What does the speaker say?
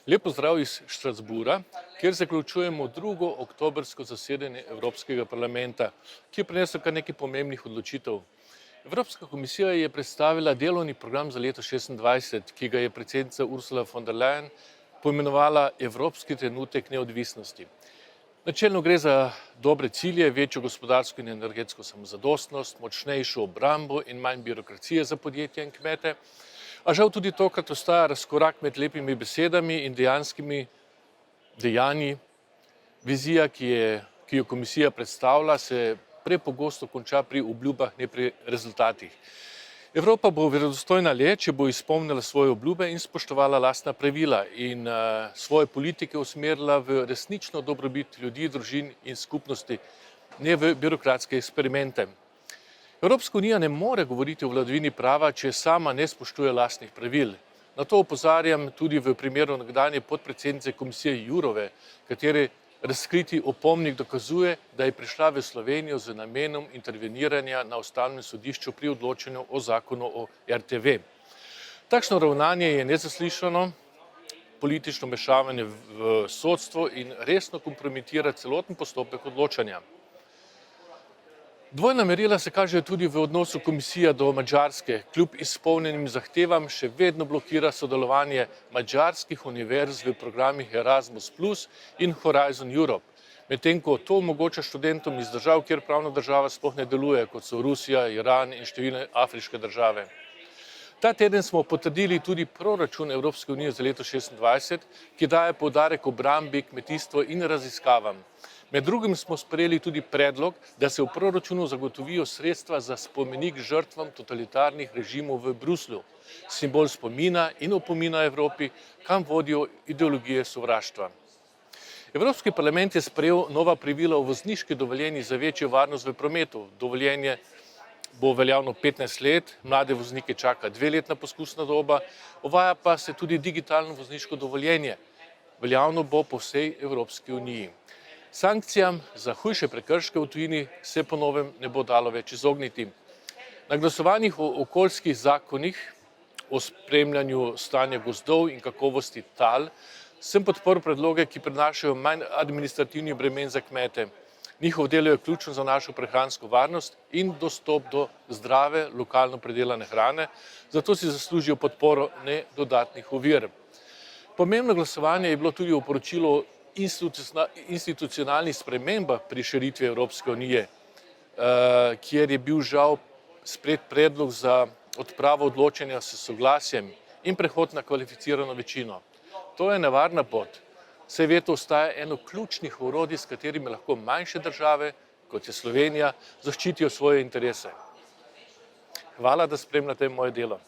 Lep pozdrav iz Strasbourga, kjer zaključujemo drugo oktobrsko zasedanje Evropskega parlamenta, ki je prineslo kar nekaj pomembnih odločitev. Evropska komisija je predstavila delovni program za leto 2026, ki ga je predsednica Ursula von der Leyen poimenovala Evropski trenutek neodvisnosti. Načelno gre za dobre cilje, večjo gospodarsko in energetsko samozadostnost, močnejšo obrambo in manj birokracije za podjetja in kmete. A žal tudi tokrat ostaja razkorak med lepimi besedami in dejanskimi dejanji. Vizija, ki jo komisija predstavlja, se prepogosto konča pri obljubah, ne pri rezultatih. Evropa bo verodostojna le, če bo izpolnila svoje obljube in spoštovala lastna pravila in svoje politike usmerila v resnično dobrobit ljudi, družin in skupnosti, ne v birokratske eksperimente. Evropska unija ne more govoriti o vladavini prava, če sama ne spoštuje lastnih pravil. Na to opozarjam tudi v primeru nekdanje podpredsednice komisije Jourove, katere razkriti opomnik dokazuje, da je prišla v Slovenijo z namenom interveniranja na ustavnem sodišču pri odločanju o zakonu o RTV. Takšno ravnanje je nezaslišano, politično vmešavanje v sodstvo in resno kompromitira celoten postopek odločanja. Dvojna merila se kažejo tudi v odnosu komisije do Madžarske. Kljub izpolnjenim zahtevam še vedno blokira sodelovanje madžarskih univerz v programih Erasmus Plus in Horizon Europe, medtem ko to omogoča študentom iz držav, kjer pravna država sploh ne deluje, kot so Rusija, Iran in številne afriške države. Ta teden smo potrdili tudi proračun Evropske unije za leto 2026, ki daje poudarek obrambi, kmetijstvu in raziskavam. Med drugim smo sprejeli tudi predlog, da se v proračunu zagotovijo sredstva za spomenik žrtvam totalitarnih režimov v Bruslju, simbol spomina in opomina Evropi, kam vodijo ideologije sovraštva. Evropski parlament je sprejel nova pravila o vozniški dovoljenji za večjo varnost v prometu. Dovoljenje bo veljavno 15 let, mlade voznike čaka 2-letna poskusna doba, uvaja pa se tudi digitalno vozniško dovoljenje. Veljavno bo po vsej Evropski uniji. Sankcijam za hujše prekrške v tujini se po novem ne bo dalo več izogniti. Na glasovanjih o okoljskih zakonih, o spremljanju stanja gozdov in kakovosti tal sem podprl predloge, ki prinašajo manj administrativnih bremen za kmete. Njihov delo je ključen za našo prehransko varnost in dostop do zdrave, lokalno pridelane hrane, zato si zaslužijo podporo, ne dodatnih ovir. Pomembno glasovanje je bilo tudi o poročilu institucionalnih spremembah pri širitvi Evropske unije, kjer je bil žal sprejet predlog za odpravo odločanja s soglasjem in prehod na kvalificirano večino. To je nevarna pot, saj veto ostaja eno ključnih orodij, s katerimi lahko manjše države, kot je Slovenija, zaščitijo svoje interese. Hvala, da spremljate moje delo.